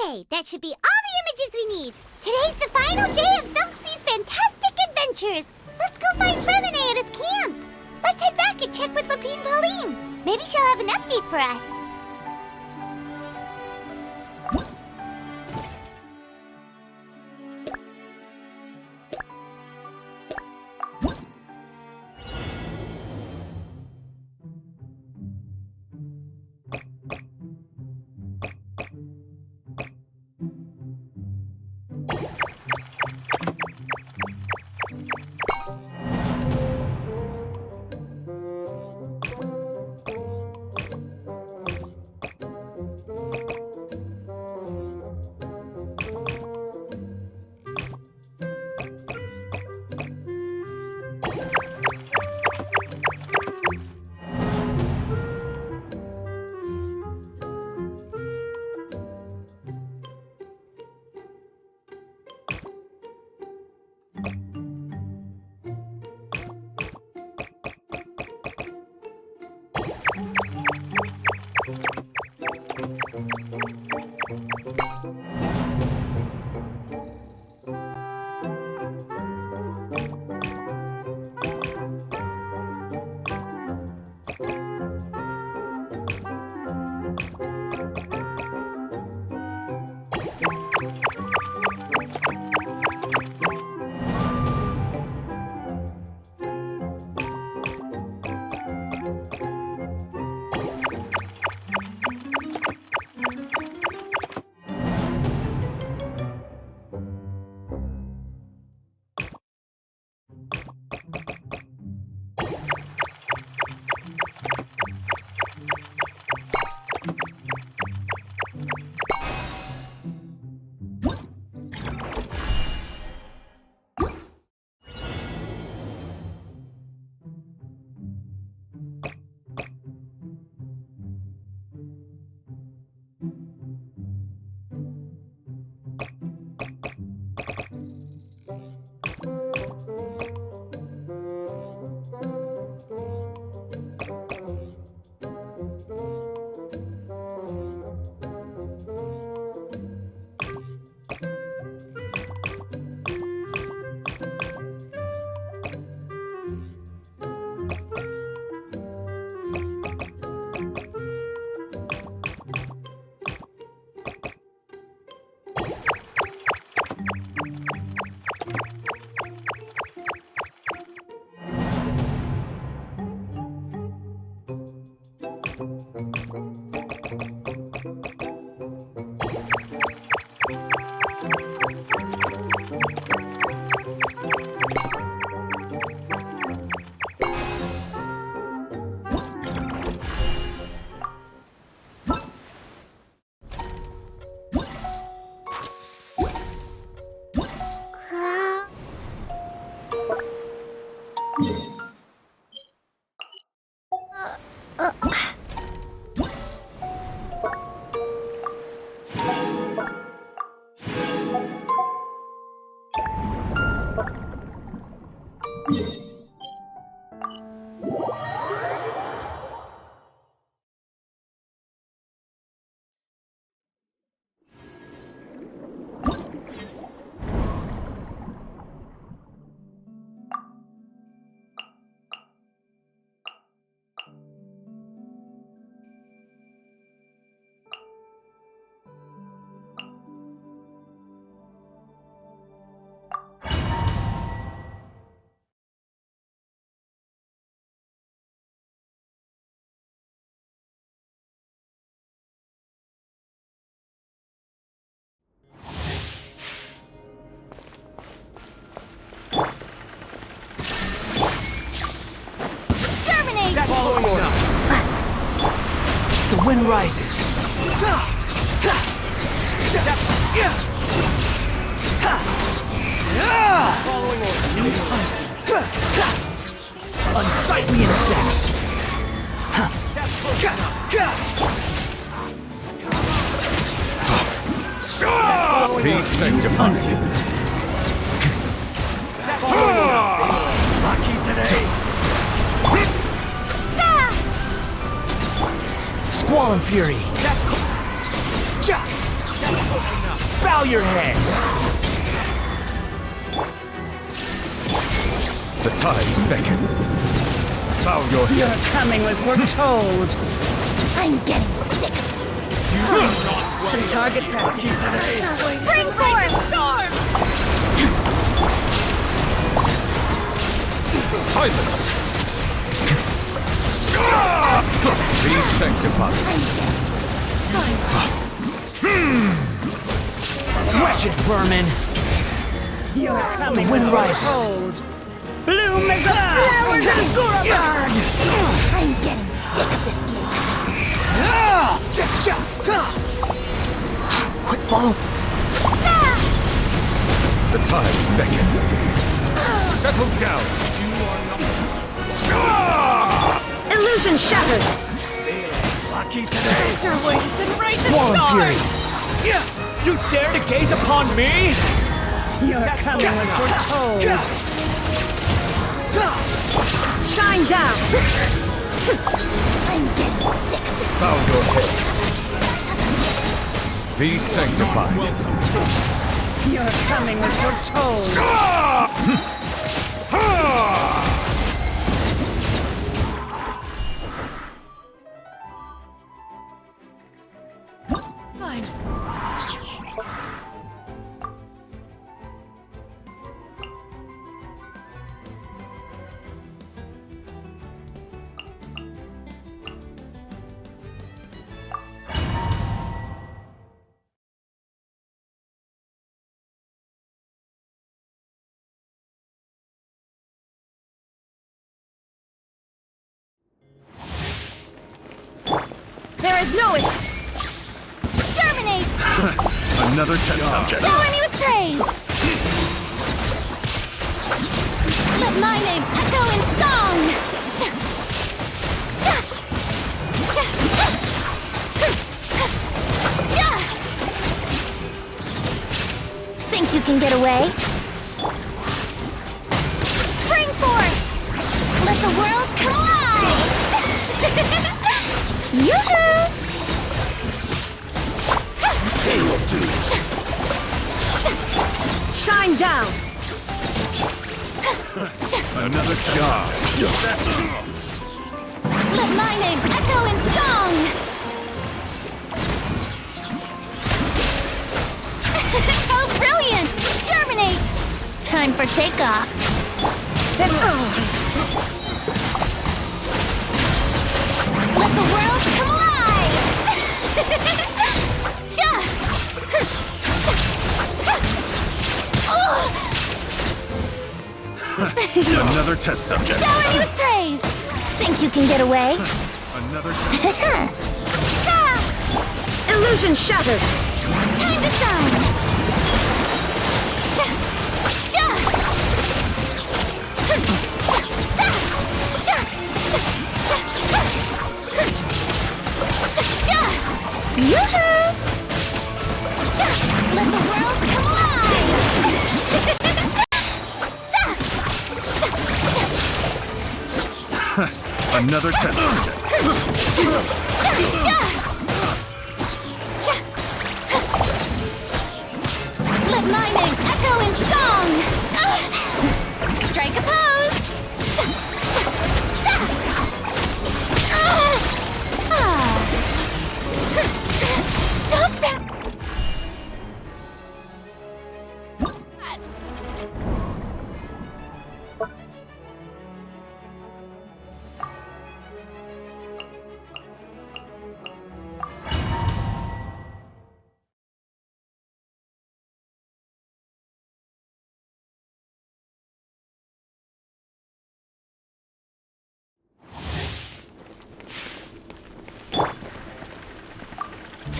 Okay, that should be all the images we need. Today's the final day of Thunxie's fantastic adventures. Let's go find Ferminae at his camp. Let's head back and check with Lapine Pauline. Maybe she'll have an update for us. Following order. The wind rises. Following order. Unsightly insects. Be sanctified. Lucky today. Squall and Fury. That's cool. Bow your head! The tides beckon. Bow your head. Your coming was foretold. I'm getting sick of it. Some target practice. Springboard! Silence! Be sanctified. Wretched vermin! Your coming wind was rises. foretold. Bloom as the flowers of Gurabard. I'm getting sick of this game. Quick follow! The tides beckon. Settle down. Illusion shattered. Lucky today! Your wings and raise the Squall and stars. fury! You dare to gaze upon me? Your coming was foretold. Shine down. I'm getting sick of this. Bow your head. Be sanctified. Your coming was foretold. Fine. There is no escape. Germinate! Another test subject. Shower me with praise! Let my name echo in song! Think you can get away? Spring forth! Let the world come alive! Yoo-hoo! Shine down. Another job. Let my name echo in song! Oh, brilliant! Germinate! Time for takeoff. Let the world come alive! Another test subject. Shower me with praise! Think you can get away? Another test. Illusion shattered. Time to shine! Yoo-hoo! Let the world come alive! Another test subject. Let my name echo in song! Strike a pose! Stop that!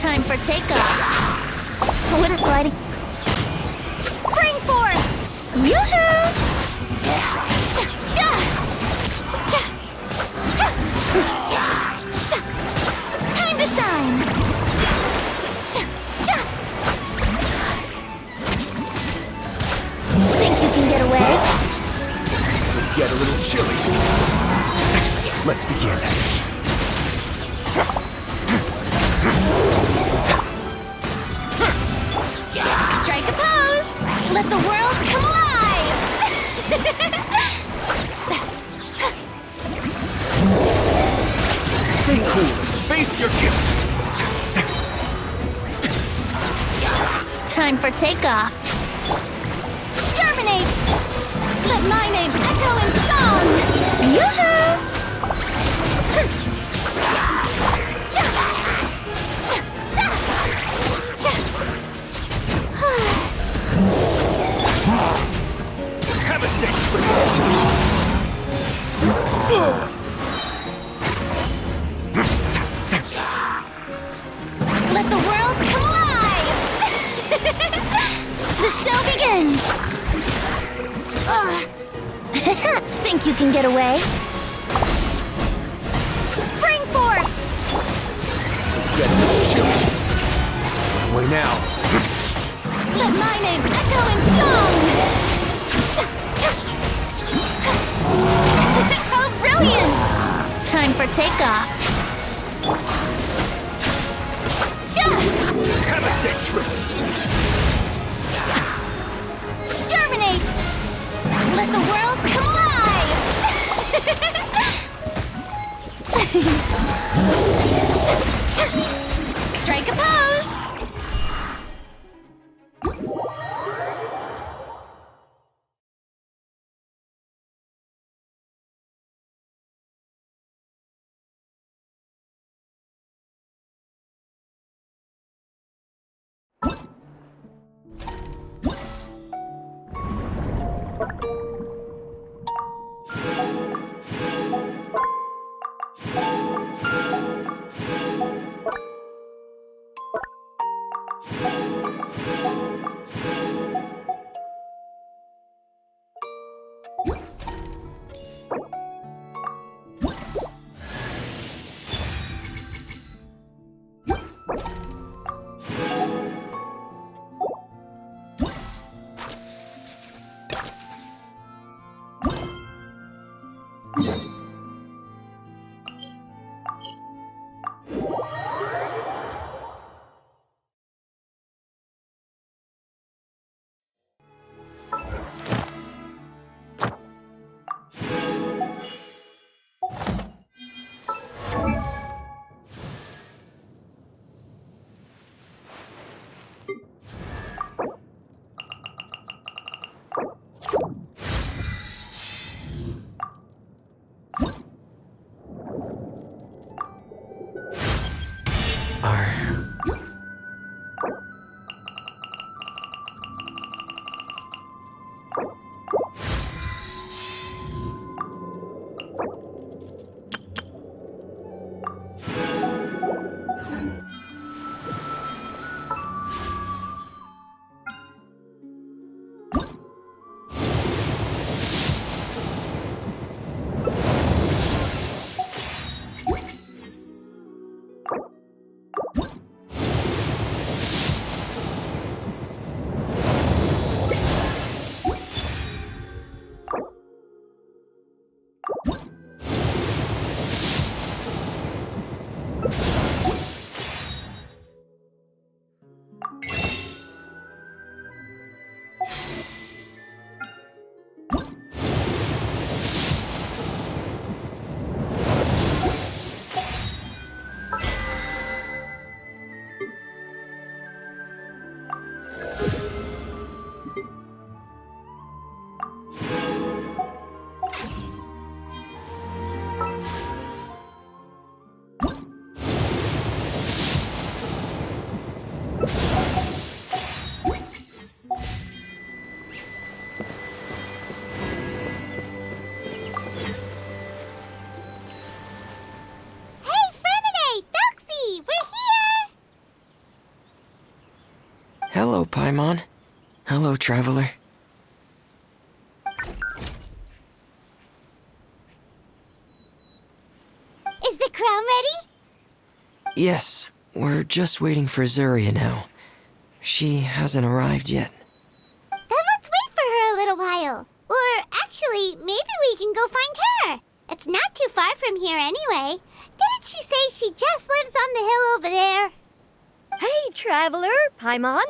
Time for takeoff. Wouldn't gliding. Spring forth! Yoo-hoo! Time to shine! Think you can get away? It's gonna get a little chilly. Let's begin. Let the world come alive! Stay cool and face your guilt. Time for takeoff. Germinate! Let my name echo in song! Yoo-hoo! Have a safe trip. Let the world come alive! The show begins! Think you can get away? Spring forth! It's going to get a little chilly. Away now. Let my name echo in song! How brilliant! Time for takeoff. Have a safe trip. Germinate! Let the world come alive! Strike a pose! Hello, Paimon. Hello, traveler. Is the crown ready? Yes, we're just waiting for Zuria now. She hasn't arrived yet. Then let's wait for her a little while. Or actually, maybe we can go find her. It's not too far from here anyway. Didn't she say she just lives on the hill over there? Hey, traveler, Paimon.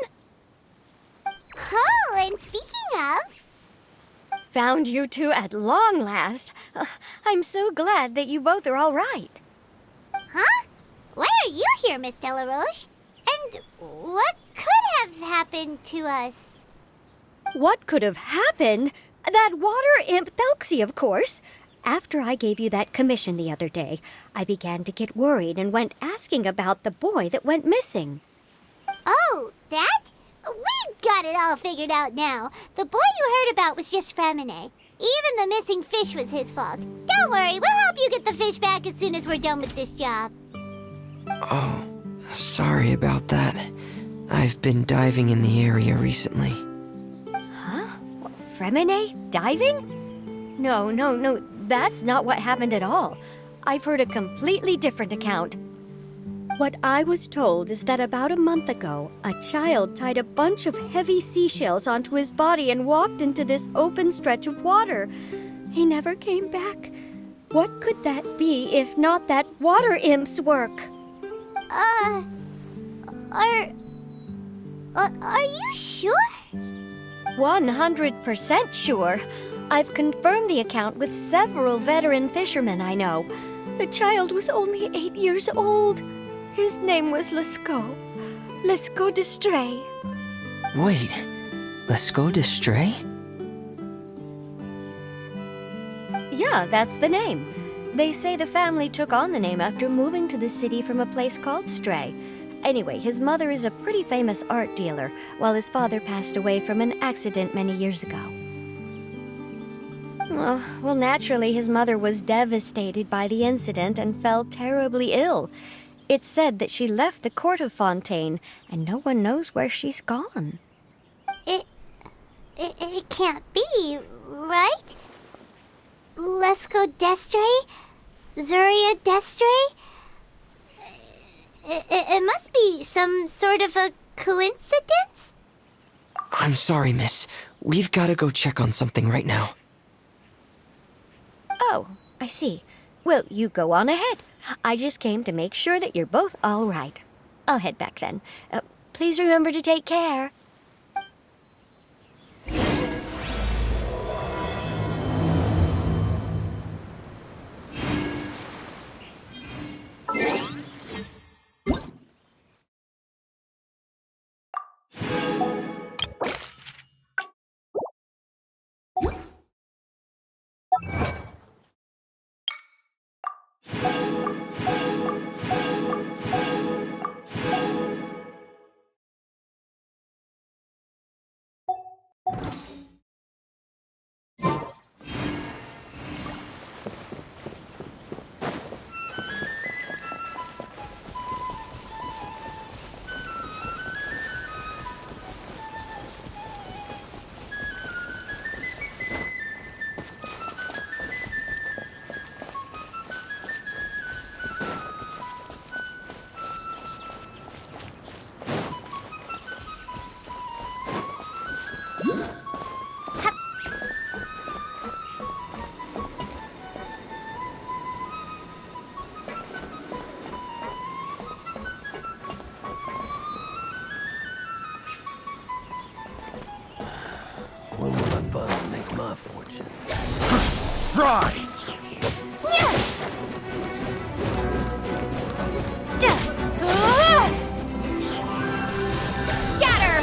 Oh, and speaking of, Found you two at long last. I'm so glad that you both are all right. huh? Why are you here, Miss Delaroche? And what could have happened to us? What could have happened? That water imp Thelxie, of course. After I gave you that commission the other day, I began to get worried and went asking about the boy that went missing. Oh, that? We've got it all figured out now. The boy you heard about was just Fremine. Even the missing fish was his fault. Don't worry, we'll help you get the fish back as soon as we're done with this job. Oh, sorry about that. I've been diving in the area recently. Fremine diving? No, that's not what happened at all. I've heard a completely different account. What I was told is that about a month ago, a child tied a bunch of heavy seashells onto his body and walked into this open stretch of water. He never came back. What could that be if not that water imp's work? Are you sure? 100% sure. I've confirmed the account with several veteran fishermen I know. The child was only 8 years old. His name was Lescaut. Lescaut d'Estray. Wait, Lescaut d'Estray? Yeah, that's the name. They say the family took on the name after moving to the city from a place called Stray. Anyway, his mother is a pretty famous art dealer, while his father passed away from an accident many years ago. Well, naturally, his mother was devastated by the incident and fell terribly ill. It's said that she left the court of Fontaine, and no one knows where she's gone. It can't be, right? Lescaut d'Estray? Zuria d'Estray? It must be some sort of a coincidence? I'm sorry, miss. We've got to go check on something right now. Oh, I see. Well, you go on ahead. I just came to make sure that you're both all right. I'll head back then. Please remember to take care. When will I finally make my fortune? Fry! Scatter!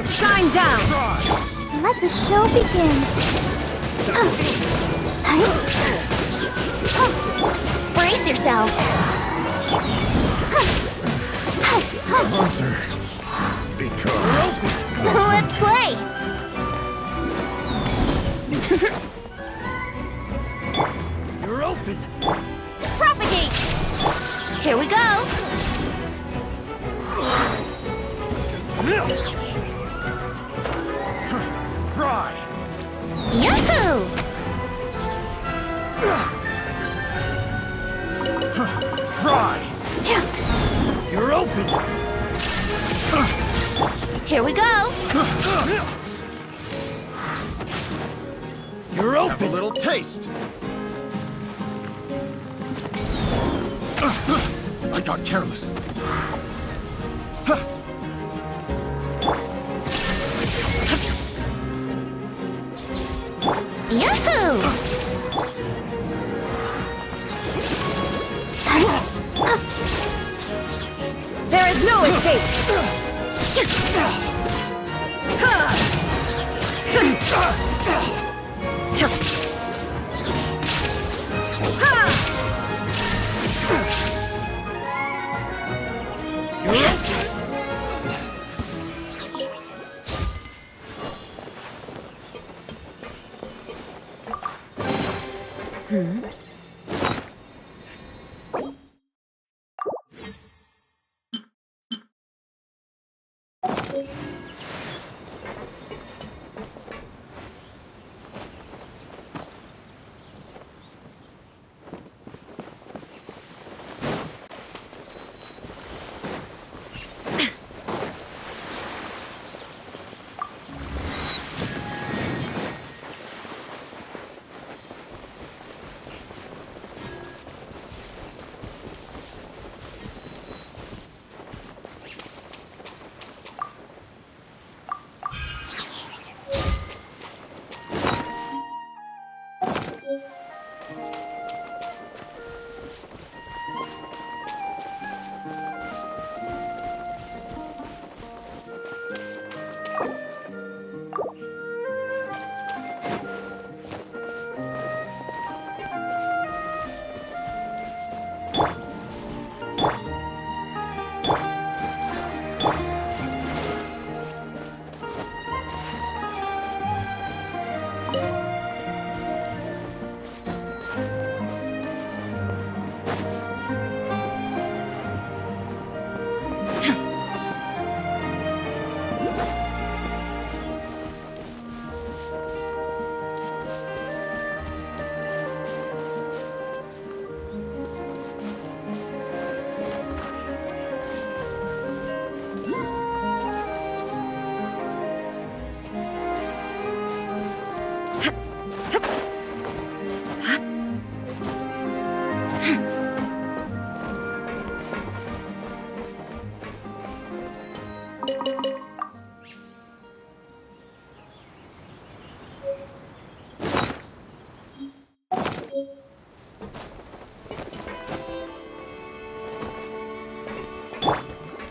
Shine down! Let the show begin. Brace yourself! Hunter. Because... Let's play! You're open! Propagate! Here we go! Fry! Yahoo! Fry! You're open! Here we go! You're Have a open! little taste. I got careless. There is no escape!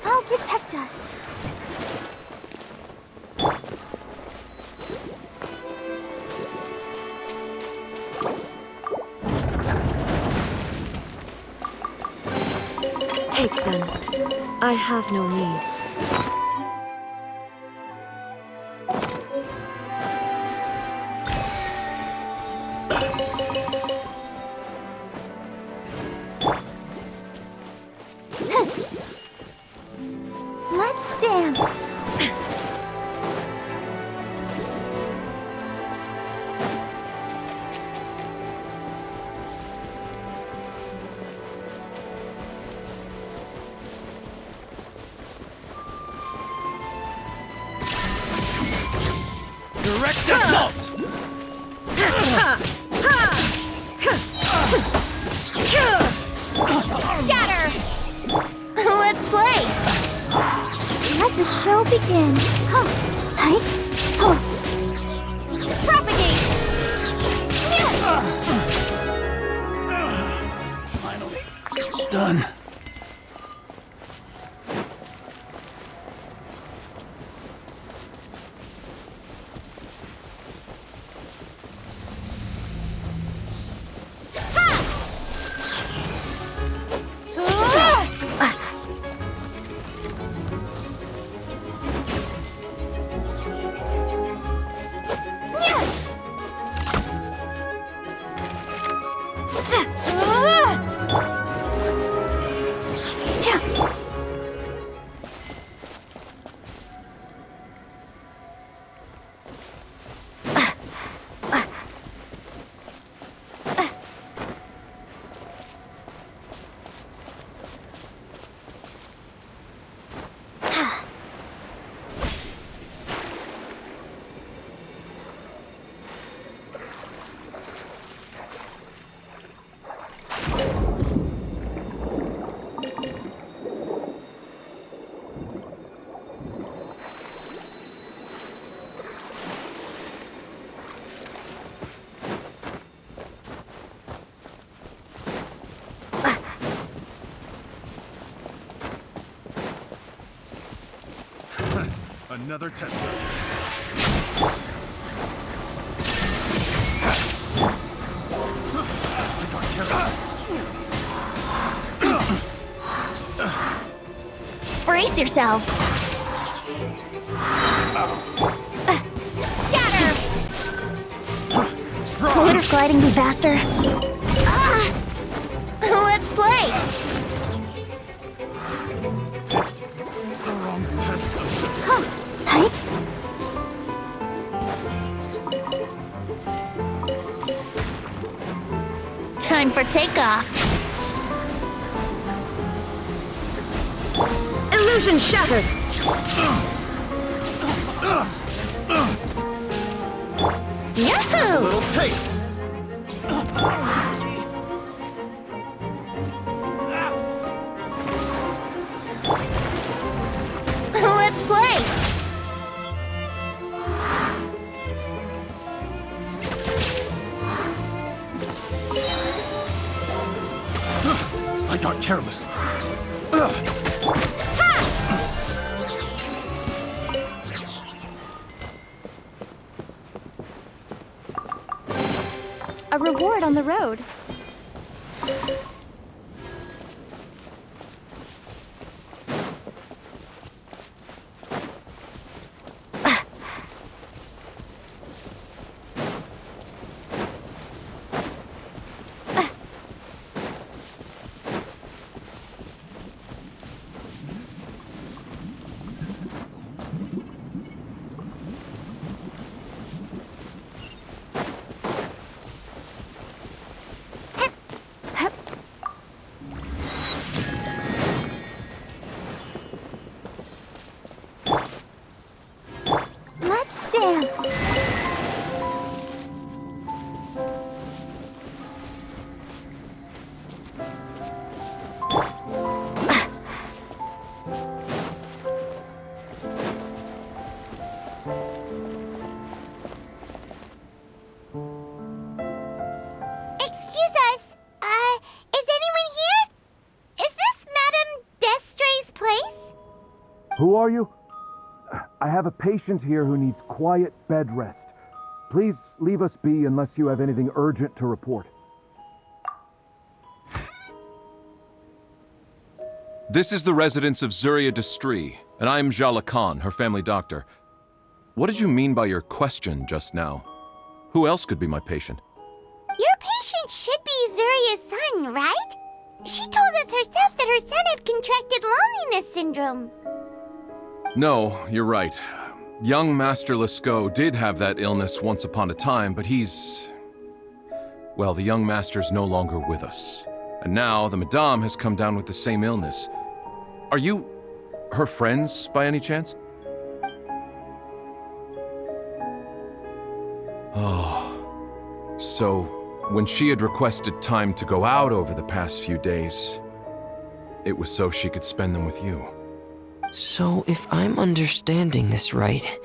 I'll protect us. Take them. I have no need. Let's dance. Direct assault! Scatter! Let's play! Let the show begin. Huh. Hi. Huh. Propagate! Finally. Done. Another tester. I got careful. Brace yourselves. Scatter! Would her gliding be faster? Let's play! Hey? Time for takeoff. Illusion shattered. Yahoo! Little taste. Let's play! I got careless. A reward on the road. Let's dance. Excuse us. Is anyone here? Is this Madame Destre's place? Who are you? I have a patient here who needs quiet bed rest. Please leave us be unless you have anything urgent to report. This is the residence of Zuria Destree, and I'm Jala Khan, her family doctor. What did you mean by your question just now? Who else could be my patient? Your patient should be Zuria's son, right? She told us herself that her son had contracted loneliness syndrome. No, you're right. Young Master Lescaut did have that illness once upon a time, but well, the young master's no longer with us. And now the Madame has come down with the same illness. Are you her friends by any chance? Oh, so when she had requested time to go out over the past few days, it was so she could spend them with you. So, if I'm understanding this right,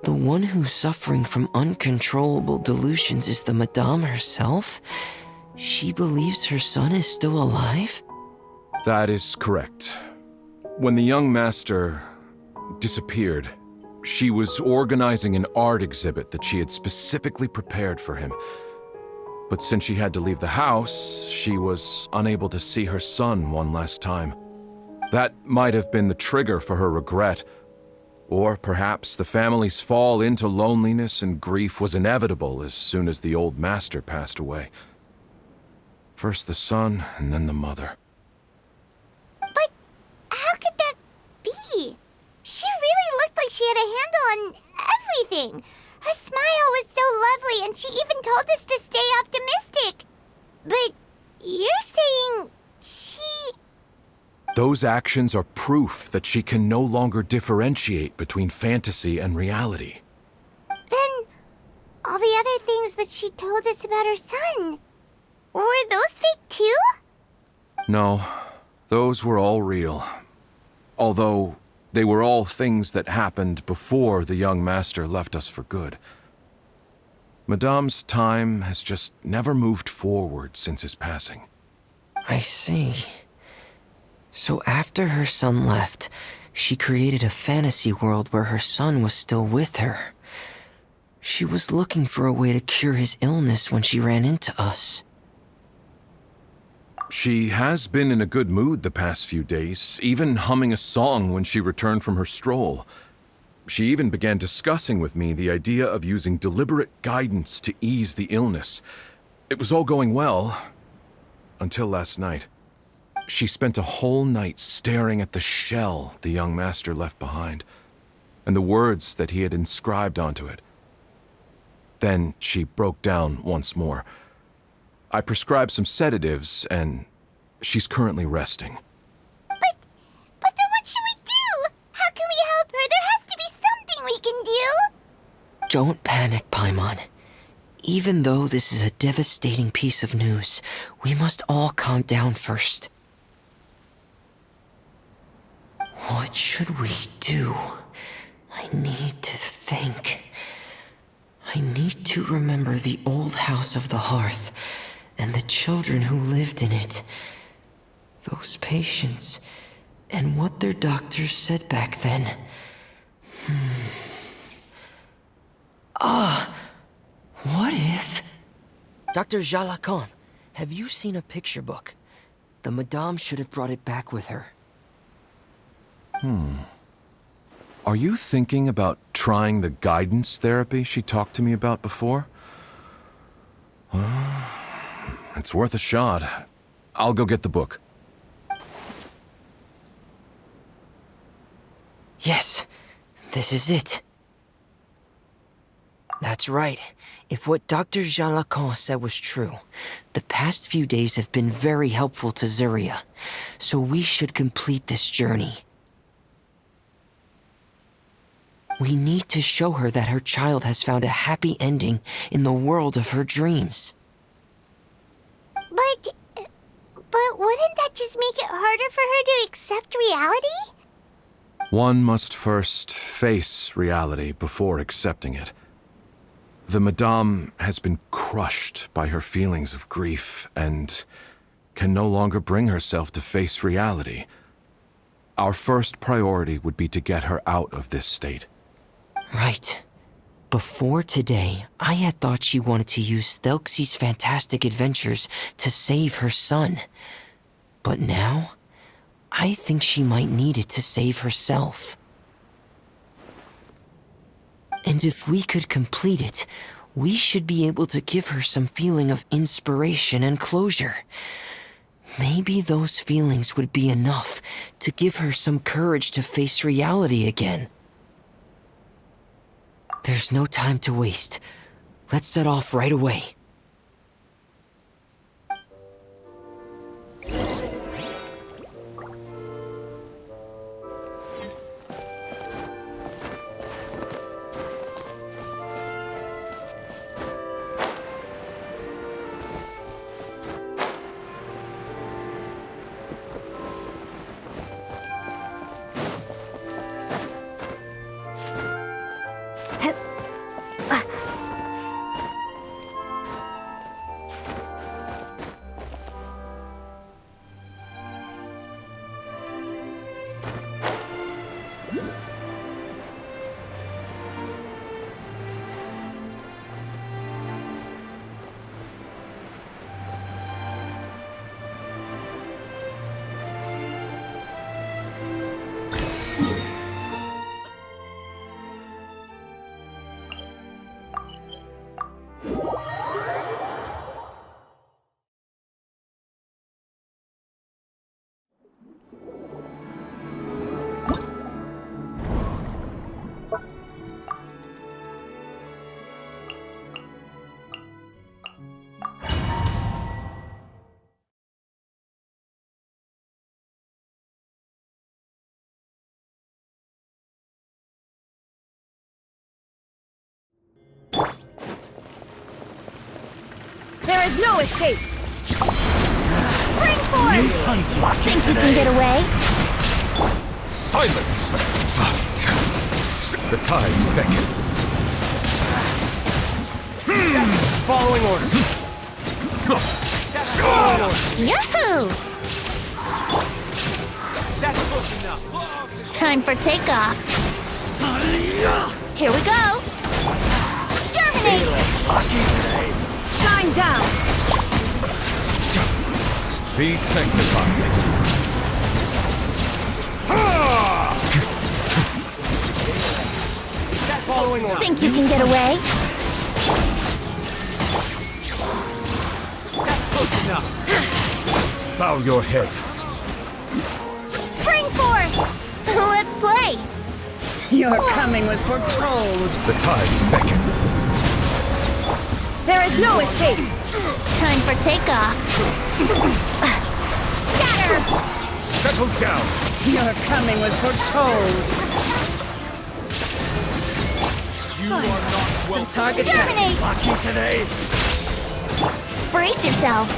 the one who's suffering from uncontrollable delusions is the Madame herself? She believes her son is still alive? That is correct. When the young master disappeared, she was organizing an art exhibit that she had specifically prepared for him. But since she had to leave the house, she was unable to see her son one last time. That might have been the trigger for her regret. Or perhaps the family's fall into loneliness and grief was inevitable as soon as the old master passed away. First the son, and then the mother. But how could that be? She really looked like she had a handle on everything. Her smile was so lovely, and she even told us to stay optimistic. But you're saying she... Those actions are proof that she can no longer differentiate between fantasy and reality. Then, all the other things that she told us about her son, were those fake too? No, those were all real. Although, they were all things that happened before the young master left us for good. Madame's time has just never moved forward since his passing. I see. So after her son left, She created a fantasy world where her son was still with her. She was looking for a way to cure his illness when she ran into us. She has been in a good mood the past few days, even humming a song when she returned from her stroll. She even began discussing with me the idea of using deliberate guidance to ease the illness. It was all going well, until last night. She spent a whole night staring at the shell the young master left behind, and the words that he had inscribed onto it. Then she broke down once more. I prescribed some sedatives, and she's currently resting. But then what should we do? How can we help her? There has to be something we can do. Don't panic, Paimon. Even though this is a devastating piece of news, we must all calm down first. What should we do? I need to think. I need to remember the old house of the hearth and the children who lived in it. Those patients, and what their doctors said back then. What if... Dr. Jalakon, have you seen a picture book? The Madame should have brought it back with her. Are you thinking about trying the guidance therapy she talked to me about before? It's worth a shot. I'll go get the book. Yes, this is it. That's right. If what Dr. Jalakon said was true, the past few days have been very helpful to Zuria, so we should complete this journey. We need to show her that her child has found a happy ending in the world of her dreams. But wouldn't that just make it harder for her to accept reality? One must first face reality before accepting it. The Madame has been crushed by her feelings of grief and can no longer bring herself to face reality. Our first priority would be to get her out of this state. Right. Before today, I had thought she wanted to use Thelxie's fantastic adventures to save her son. But now, I think she might need it to save herself. And if we could complete it, we should be able to give her some feeling of inspiration and closure. Maybe those feelings would be enough to give her some courage to face reality again. There's no time to waste. Let's set off right away. There is no escape! Springboard! Think you can get away? Silence! The tides beckon. Following orders. Yahoo! That's close enough. Time for takeoff. Here we go. Germinate. Shine down! Be sanctified. Think you can get away? Bow your head. Spring forth. Let's play. Your coming was foretold. The tides beckon. There is no escape! Time for takeoff. Scatter. Settle down. Your coming was foretold. Some target Germinate. Lucky today. Brace yourselves.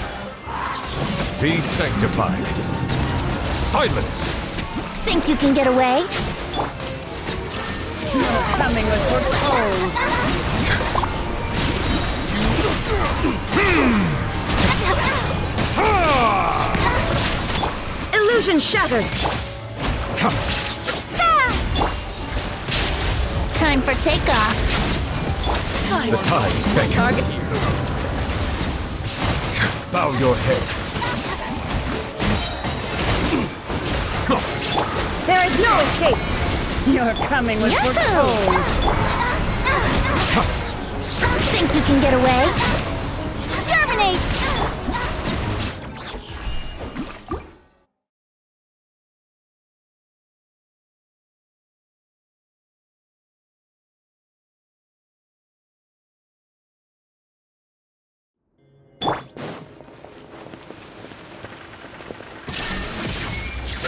Be sanctified. Silence. Think you can get away? Your coming was foretold. Illusion shattered! Time for takeoff. The tides beckon. Target. Bow your head. There is no escape! Your coming was Yahoo! foretold. Think you can get away? Germinate.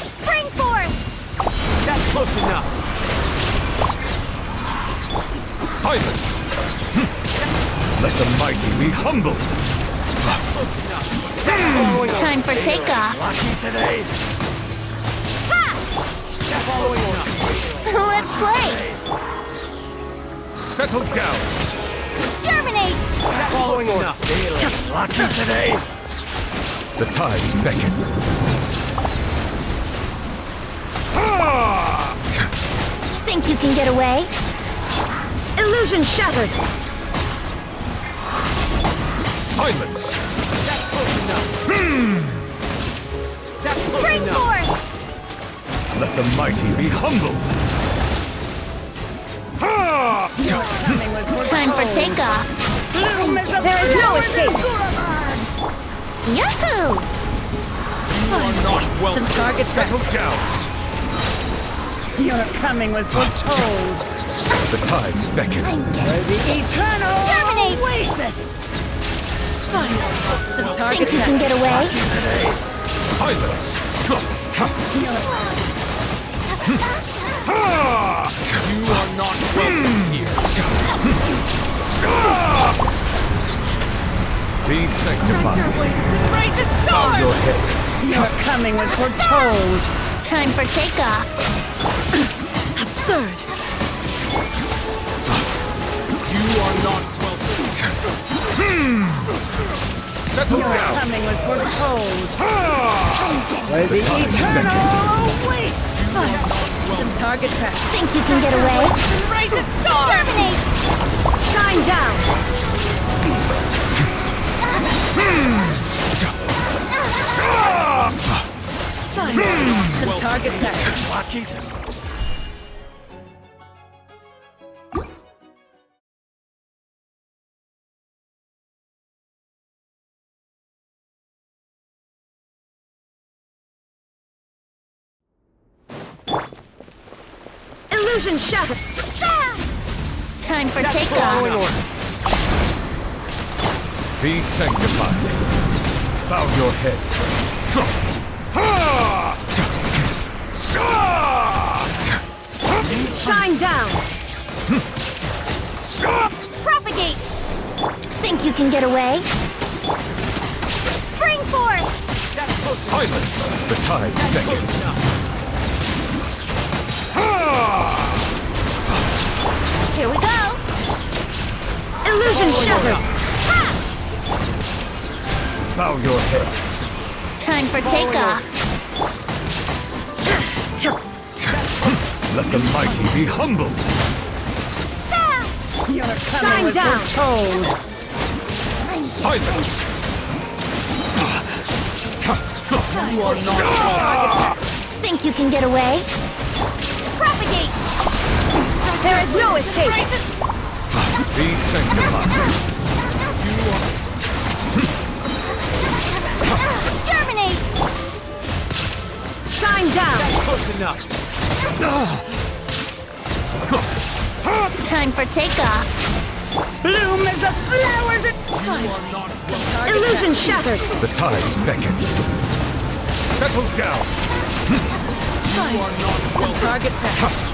Spring forth. That's close enough. Silence. Let the mighty be humbled. Time for takeoff. Lucky today. Let's play. Settle down. Germinate. Following enough. Lucky today. The tides beckon. Think you can get away? Illusion shattered! Silence. Spring forth. Let the mighty be humbled. Your coming was foretold. Time for takeoff. There is no escape! Yahoo! Some target Settle down. Your coming was foretold. The tides beckon. The eternal Germinate. oasis. Some target Think you can get away? Silence. You are not welcome here. Be sanctified. Bow your head. Your coming was foretold. Time for takeoff. Absurd! You are not welcome. Settle Your down. coming was foretold. The tides beckon. Oasis. Some target crash. Think you can get away? Germinate. Shine down! Some target crash. Lucky. Illusion shattered! Time for takeoff. Be sanctified. Bow your head. Shine down! Propagate. Think you can get away? Spring forth. Silence. The tides beckon. Here we go. Illusion shattered! Bow your head. Time for takeoff. Let the mighty be humbled. Shine down! Silence! Think you can get away? Propagate! There is no escape! Be sanctified. Germinate! Shine down! Close enough. Time for takeoff. Bloom as the flowers that... Illusion shattered! The tides beckon. Settle down. Target practice.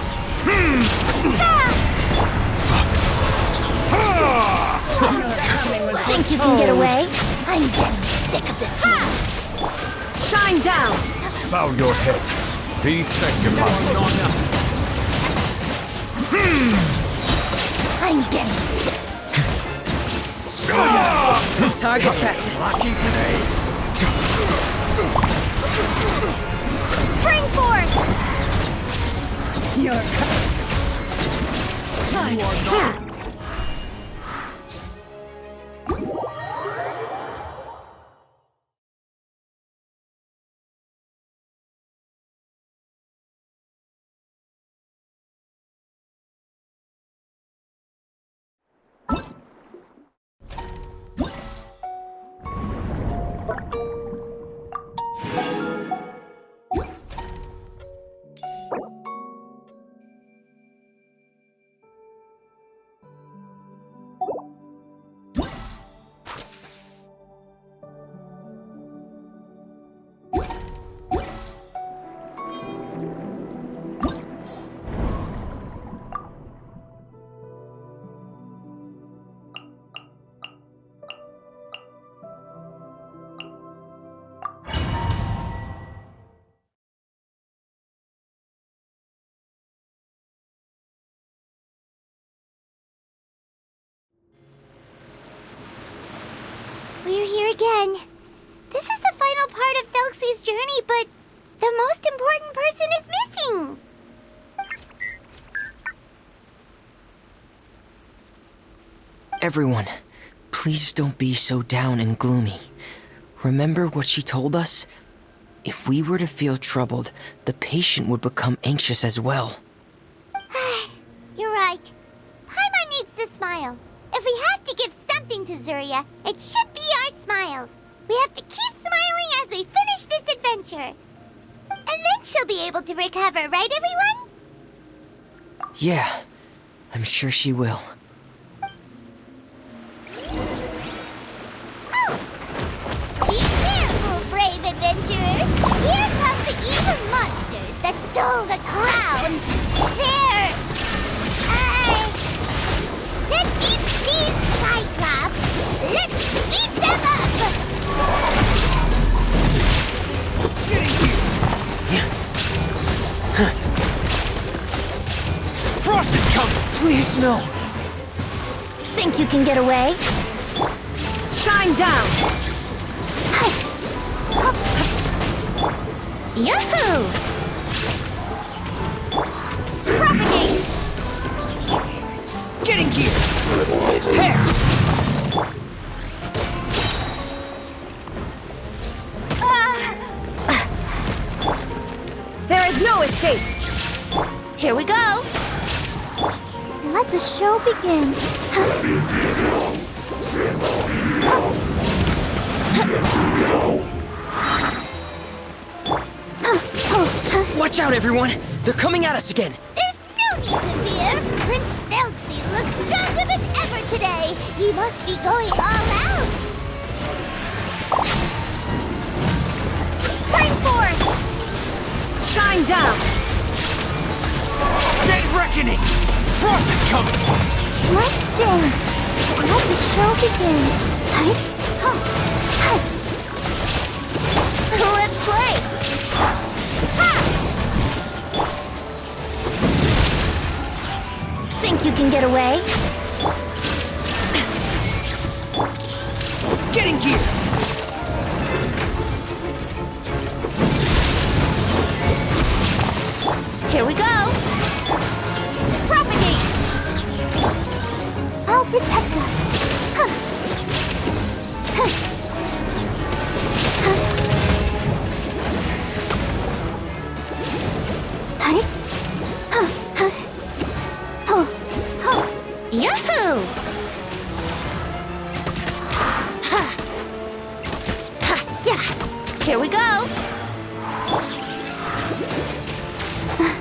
Think you can get away? I'm getting sick of this game. Shine down! Bow your head. Be sanctified. I'm getting Target practice. Lucky today. spring forth! You're We're here again. This is the final part of Felxie's journey, but the most important person is missing. Everyone, please don't be so down and gloomy. Remember what she told us? If we were to feel troubled, the patient would become anxious as well. You're right. Paimon needs to smile. If we have to give something to Zuria, it should be our smiles. We have to keep smiling as we finish this adventure. And then she'll be able to recover, right, everyone? Yeah, I'm sure she will. Be careful, brave adventurers! Here come the evil monsters that stole the crown! There! Let's eat these Cyclops! Let's beat them up! Frosted come! Please, no. Think you can get away? Shine down! Yahoo! Propagate! Getting gear! Prepare! There is no escape! Here we go! Let the show begin. Watch out, everyone! They're coming at us again! There's no need to fear. Prince Felxie looks stronger than ever today. He must be going all out. Spring forth! Shine down! Dead reckoning! Frosted coming! Let's dance. Let the show begin. Let's play. Think you can get away? Getting gear! Here we go. protect us. Huh. Huh. Huh. Huh. Huh. Oh. Oh. Yahoo! Ha. Ha. Yeah. Here we go. Huh?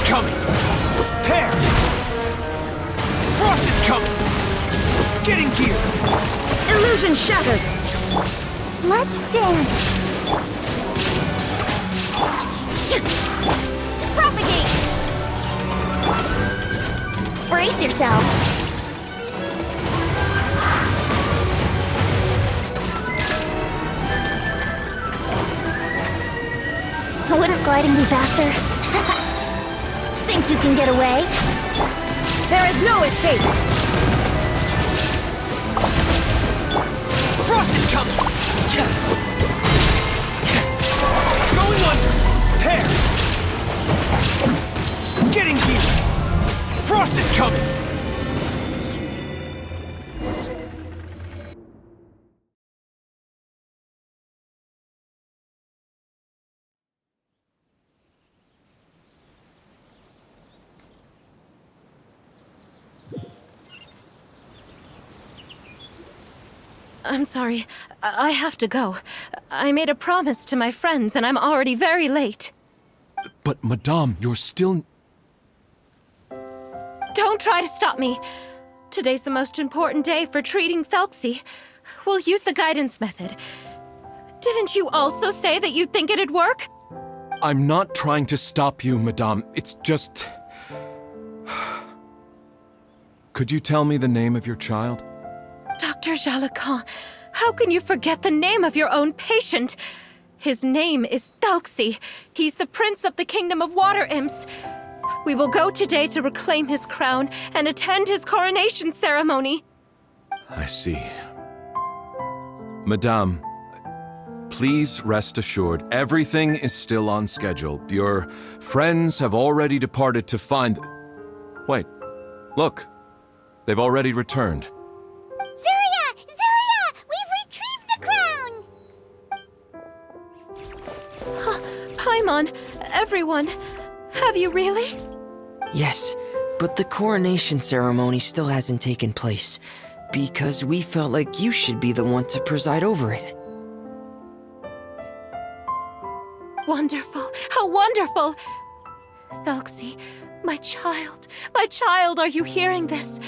Coming! Prepare! Frost is coming! Get in gear! Illusion shattered! Let's dance. Propagate! Brace yourselves. Wouldn't gliding be faster? Think you can get away? There is no escape! Frost is coming! Going under! Prepare! Get in gear! Frost is coming! I'm sorry. I have to go. I made a promise to my friends, and I'm already very late. But, Madame, you're still... Don't try to stop me. Today's the most important day for treating Thelxie. We'll use the guidance method. Didn't you also say that you think it'd work? I'm not trying to stop you, Madame. It's just... Could you tell me the name of your child? Dr. Jalacan, how can you forget the name of your own patient? His name is Thelxie. He's the prince of the kingdom of water imps. We will go today to reclaim his crown and attend his coronation ceremony. I see. Madame, please rest assured, everything is still on schedule. Your friends have already departed to find... Wait, look. They've already returned. Zuria! Zuria! We've retrieved the crown! Paimon, everyone, have you really? Yes, but the coronation ceremony still hasn't taken place, because we felt like you should be the one to preside over it. Wonderful, how wonderful! Thelxie, my child, are you hearing this?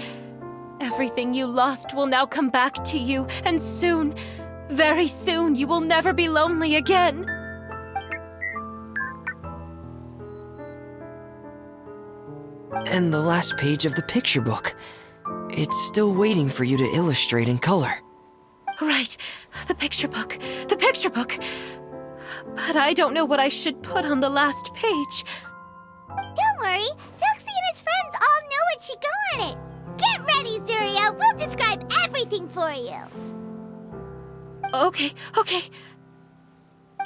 Everything you lost will now come back to you, and soon, very soon, you will never be lonely again. And the last page of the picture book. It's still waiting for you to illustrate in color. Right, the picture book. But I don't know what I should put on the last page. Don't worry, Thelxie and his friends all know what should go on it. Get ready, Zuria. We'll describe everything for you. Okay.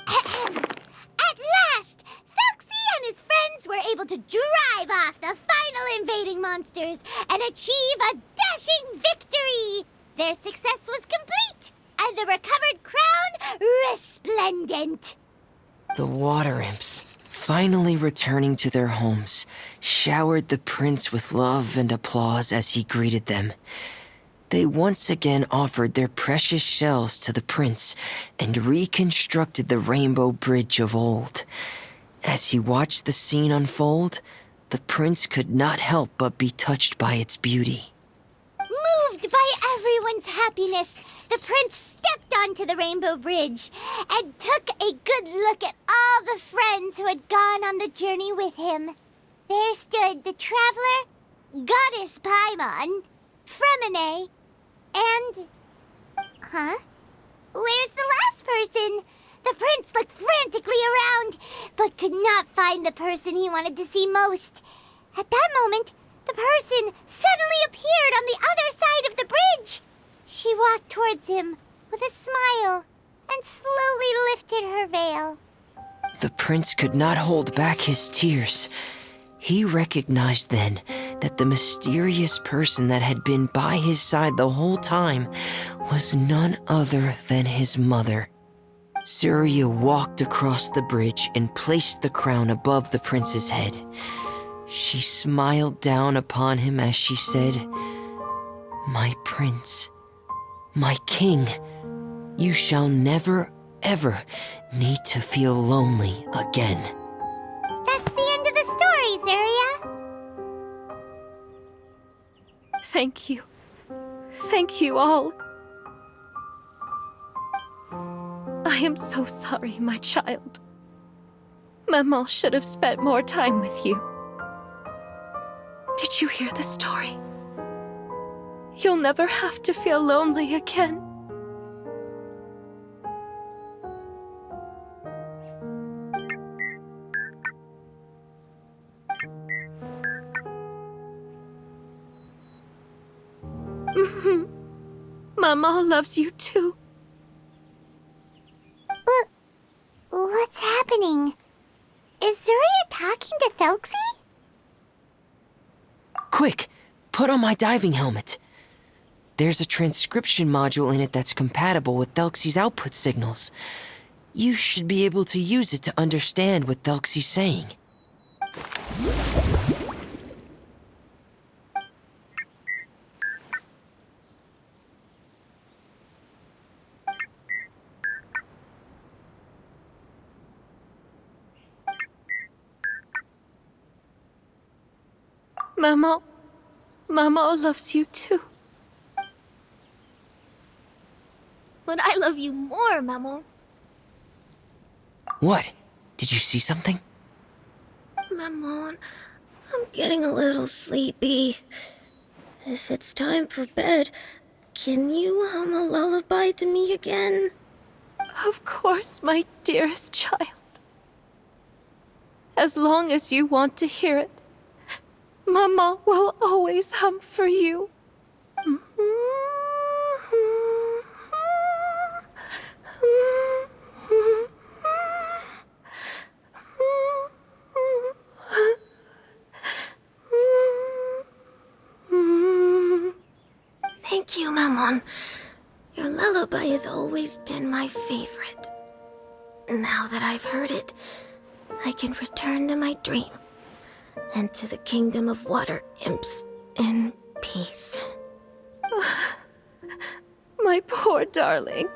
At last, Thelxie and his friends were able to drive off the final invading monsters and achieve a dashing victory. Their success was complete, and the recovered crown resplendent. The water imps, finally returning to their homes, showered the prince with love and applause as he greeted them. They once again offered their precious shells to the prince and reconstructed the rainbow bridge of old. As he watched the scene unfold, the prince could not help but be touched by its beauty. Moved by everyone's happiness, the prince stepped onto the rainbow bridge and took a good look at all the friends who had gone on the journey with him. There stood the traveler, Goddess Paimon, Freminet, and... Huh? Where's the last person? The prince looked frantically around, but could not find the person he wanted to see most. At that moment, the person suddenly appeared on the other side of the bridge. She walked towards him with a smile and slowly lifted her veil. The prince could not hold back his tears. He recognized then that the mysterious person that had been by his side the whole time was none other than his mother. Surya walked across the bridge and placed the crown above the prince's head. She smiled down upon him as she said, "My prince, my king, you shall never, ever need to feel lonely again." That's the end of the story, Surya. Thank you. Thank you all. I am so sorry, my child. Maman should have spent more time with you. Did you hear the story? You'll never have to feel lonely again. Maman loves you too. What's happening? Is Surya talking to Thelxie? Quick, put on my diving helmet. There's a transcription module in it that's compatible with Thelxie's output signals. You should be able to use it to understand what Thelxie's saying. Maman loves you too. But I love you more, Maman. What? Did you see something? Maman, I'm getting a little sleepy. If it's time for bed, can you hum a lullaby to me again? Of course, my dearest child. As long as you want to hear it, Mama will always hum for you. Thank you, Maman. Your lullaby has always been my favorite. Now that I've heard it, I can return to my dream and to the kingdom of water imps in peace. My poor darling.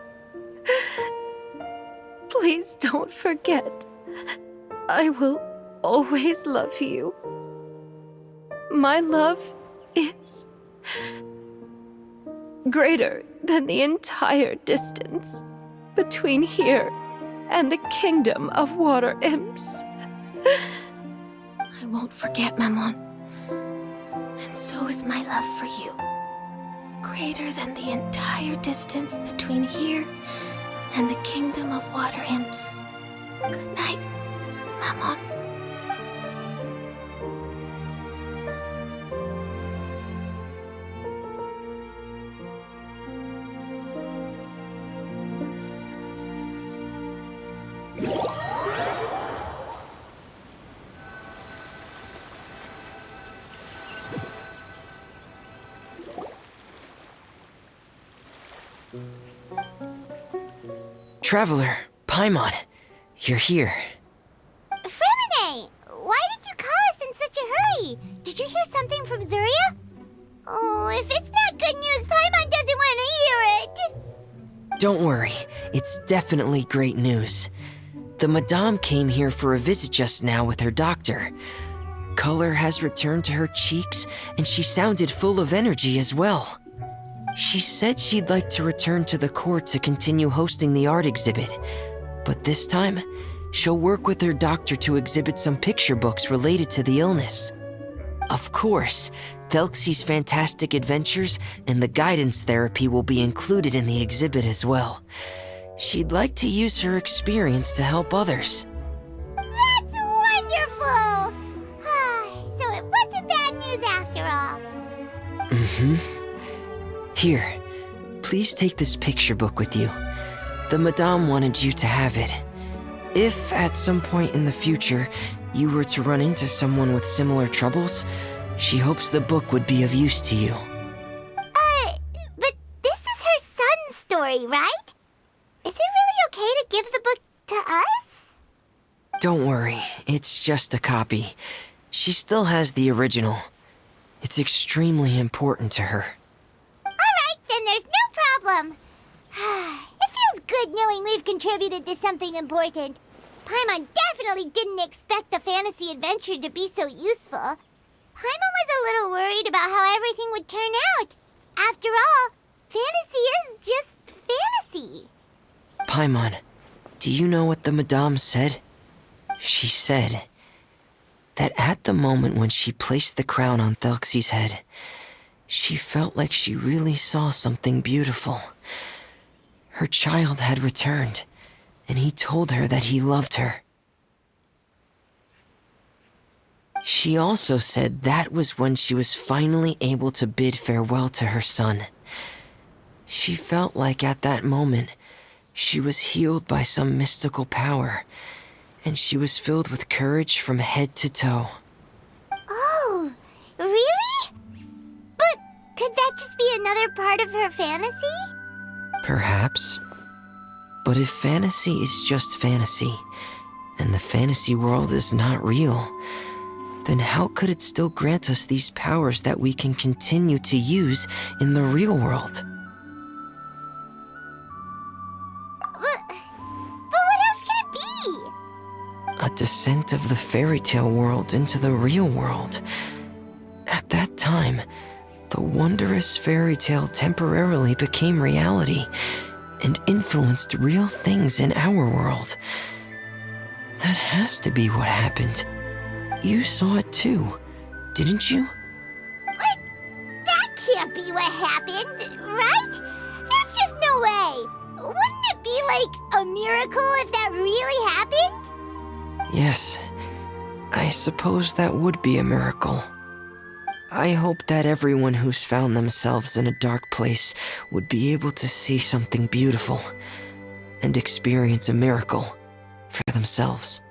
Please don't forget. I will always love you. My love is greater than the entire distance between here and the kingdom of water imps. I won't forget, Maman. And so is my love for you. Greater than the entire distance between here and the kingdom of water imps. Good night, Maman. Traveler, Paimon, you're here. Freminet, why did you call us in such a hurry? Did you hear something from Surya? Oh, if it's not good news, Paimon doesn't want to hear it. Don't worry, it's definitely great news. The Madame came here for a visit just now with her doctor. Color has returned to her cheeks, and she sounded full of energy as well. She said she'd like to return to the court to continue hosting the art exhibit, but this time, she'll work with her doctor to exhibit some picture books related to the illness. Of course, Thelxie's fantastic adventures and the guidance therapy will be included in the exhibit as well. She'd like to use her experience to help others. That's wonderful! So it wasn't bad news after all. Here, please take this picture book with you. The Madame wanted you to have it. If, at some point in the future, you were to run into someone with similar troubles, she hopes the book would be of use to you. But this is her son's story, right? Is it really okay to give the book to us? Don't worry, it's just a copy. She still has the original. It's extremely important to her. Alright, then there's no problem. It feels good knowing we've contributed to something important. Paimon definitely didn't expect the fantasy adventure to be so useful. Paimon was a little worried about how everything would turn out. After all, fantasy is just fantasy. Paimon, do you know what the Madame said? She said that at the moment when she placed the crown on Thelxie's head, she felt like she really saw something beautiful. Her child had returned, and he told her that he loved her. She also said that was when she was finally able to bid farewell to her son. She felt like at that moment, she was healed by some mystical power, and she was filled with courage from head to toe. Oh, really? But could that just be another part of her fantasy? Perhaps. But if fantasy is just fantasy, and the fantasy world is not real, then how could it still grant us these powers that we can continue to use in the real world? But what else could it be? A descent of the fairy tale world into the real world. At that time, the wondrous fairy tale temporarily became reality and influenced real things in our world. That has to be what happened. You saw it too, didn't you? What? That can't be what happened, right? There's just no way. Wouldn't it be like a miracle if that really happened? Yes, I suppose that would be a miracle. I hope that everyone who's found themselves in a dark place would be able to see something beautiful and experience a miracle for themselves.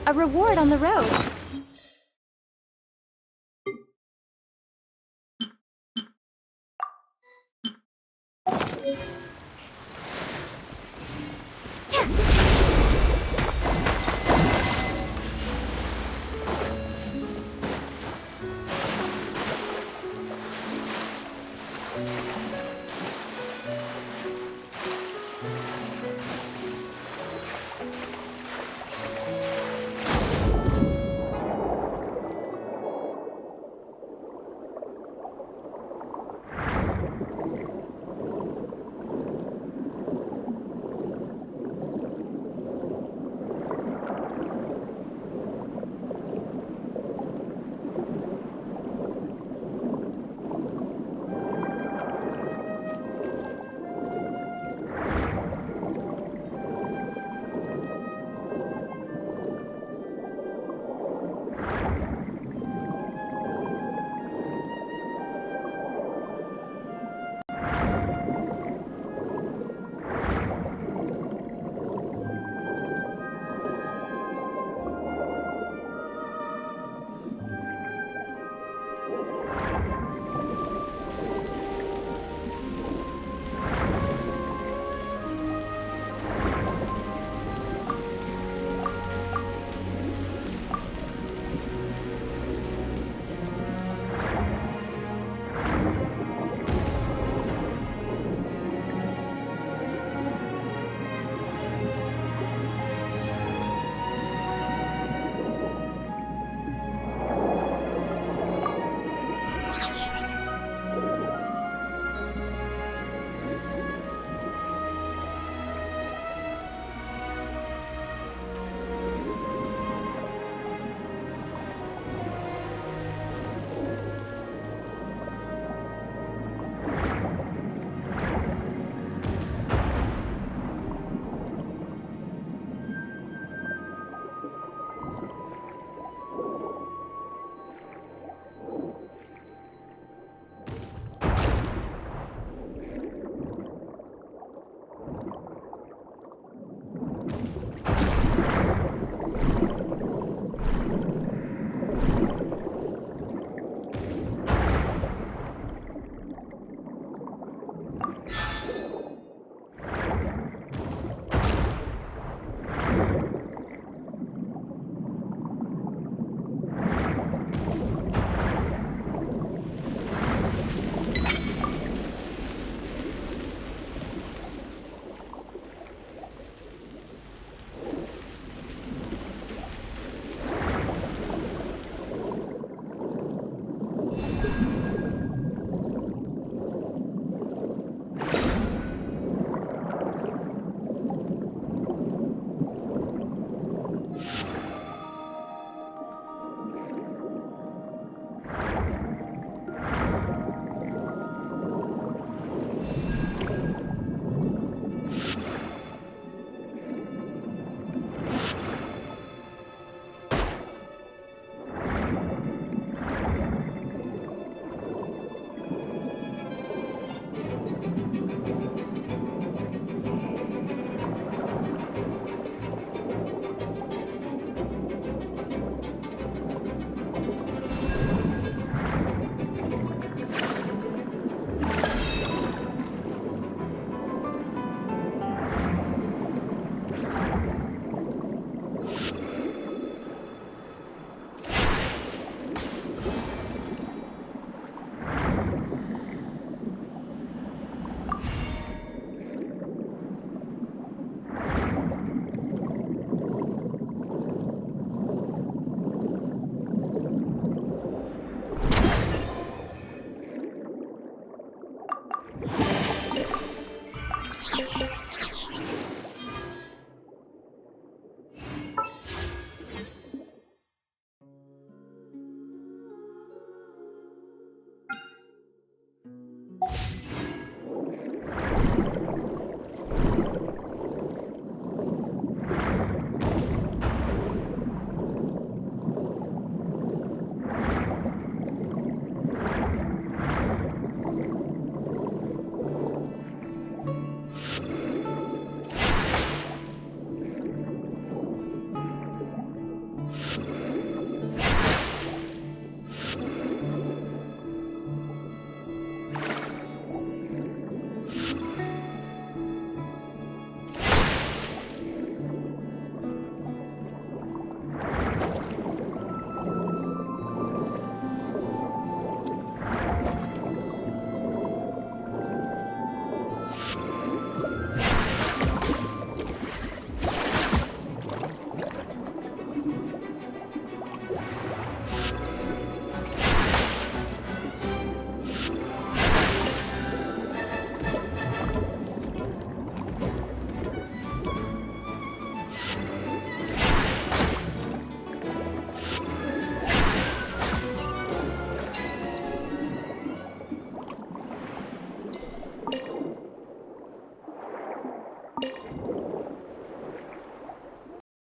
A reward on the road.